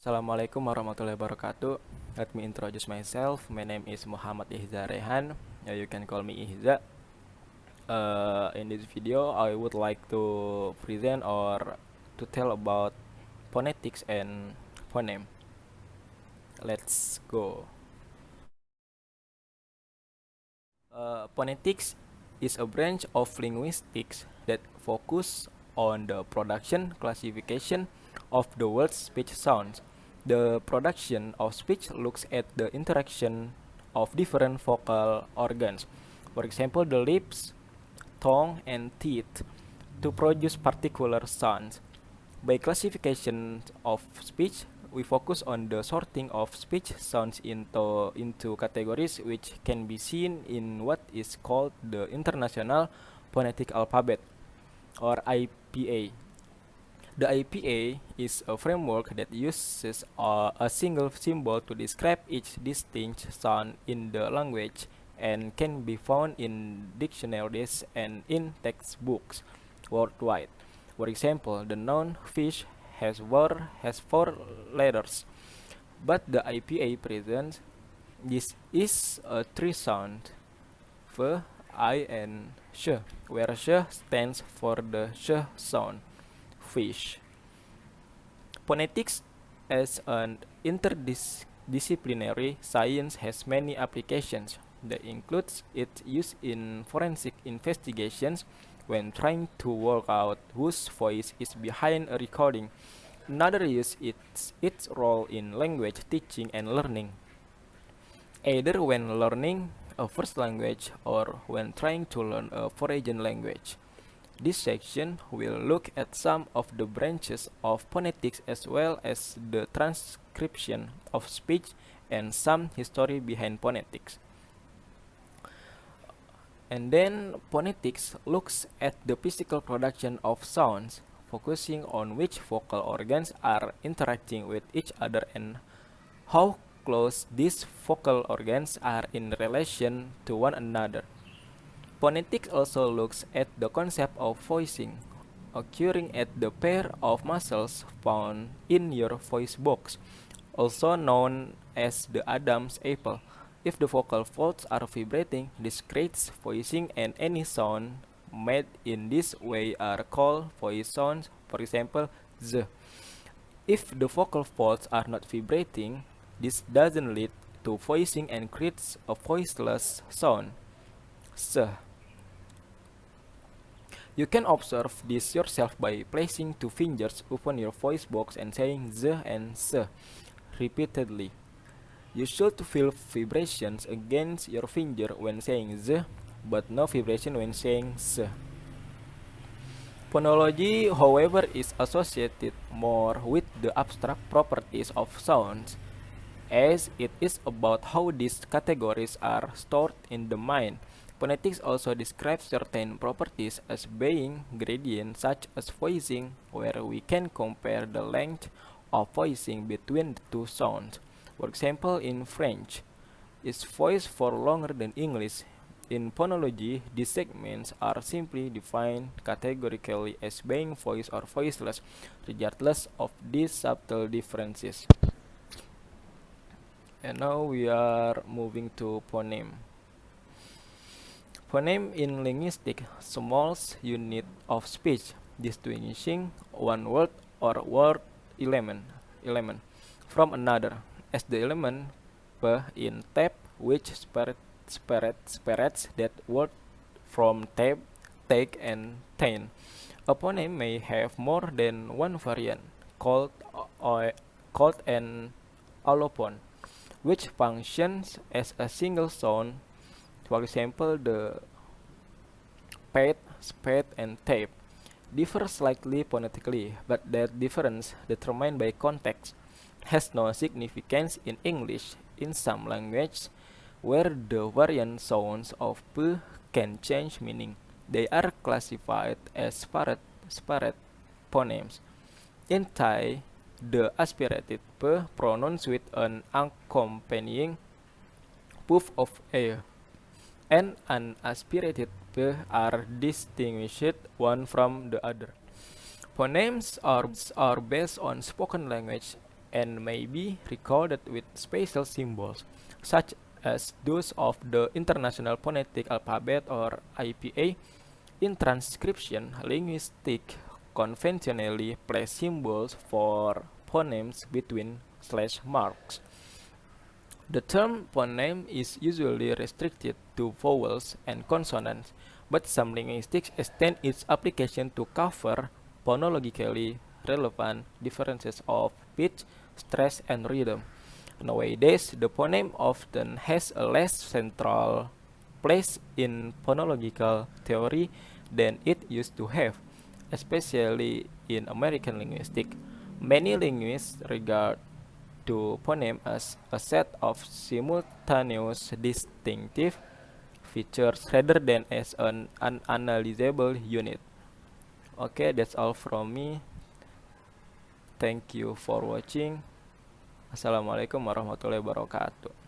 Assalamualaikum warahmatullahi wabarakatuh. Let me introduce myself. My name is Muhammad Ihza Rehan. You can call me Ihza. In this video, I would like to present or to tell about phonetics and phoneme. Let's go. Phonetics is a branch of linguistics that focus on the production, classification of the world's speech sounds. The production of speech looks at the interaction of different vocal organs, for example, the lips, tongue, and teeth, to produce particular sounds. By classification of speech, we focus on the sorting of speech sounds into categories which can be seen in what is called the International Phonetic Alphabet, or IPA. The IPA is a framework that uses a single symbol to describe each distinct sound in the language and can be found in dictionaries and in textbooks worldwide. For example, the noun fish has four letters, but the IPA presents this is a three sound: v, I, and sh, where sh stands for the sh sound, fish. Phonetics as an interdisciplinary science has many applications that includes its use in forensic investigations when trying to work out whose voice is behind a recording. Another use is its role in language teaching and learning, either when learning a first language or when trying to learn a foreign language. This section will look at some of the branches of phonetics as well as the transcription of speech and some history behind phonetics. And then phonetics looks at the physical production of sounds, focusing on which vocal organs are interacting with each other and how close these vocal organs are in relation to one another. Phonetics also looks at the concept of voicing, occurring at the pair of muscles found in your voice box, also known as the Adam's apple. If the vocal folds are vibrating, this creates voicing, and any sound made in this way are called voice sounds, for example, z. If the vocal folds are not vibrating, this doesn't lead to voicing and creates a voiceless sound, s. You can observe this yourself by placing two fingers upon your voice box and saying z and s repeatedly. You should feel vibrations against your finger when saying z, but no vibration when saying s. Phonology, however, is associated more with the abstract properties of sounds, as it is about how these categories are stored in the mind. Phonetics also describes certain properties as being gradient, such as voicing, where we can compare the length of voicing between the two sounds. For example, in French, is voice for longer than English. In phonology, these segments are simply defined categorically as being voice or voiceless, regardless of these subtle differences. And now we are moving to phoneme. Phoneme in linguistics, smallest unit of speech, distinguishing one word or word element from another, as the element p in tap, which separates that word from tap, take, and tain. A phoneme may have more than one variant, called an allophone, which functions as a single sound. For example, the pat, spat, and tape differ slightly phonetically, but their difference, determined by context, has no significance in English. In some languages, where the variant sounds of p can change meaning, they are classified as separate phonemes. In Thai, the aspirated p pronounced with an accompanying puff of air and unaspirated p are distinguished one from the other. Phonemes are based on spoken language and may be recorded with special symbols, such as those of the International Phonetic Alphabet or IPA. In transcription, linguistics conventionally place symbols for phonemes between slash marks. The term phoneme is usually restricted to vowels and consonants, but some linguistics extend its application to cover phonologically relevant differences of pitch, stress, and rhythm. Nowadays, the phoneme often has a less central place in phonological theory than it used to have, especially in American linguistics. Many linguists regard to phoneme as a set of simultaneous distinctive features rather than as an unanalyzable unit. Okay, that's all from me. Thank you for watching. Assalamualaikum warahmatullahi wabarakatuh.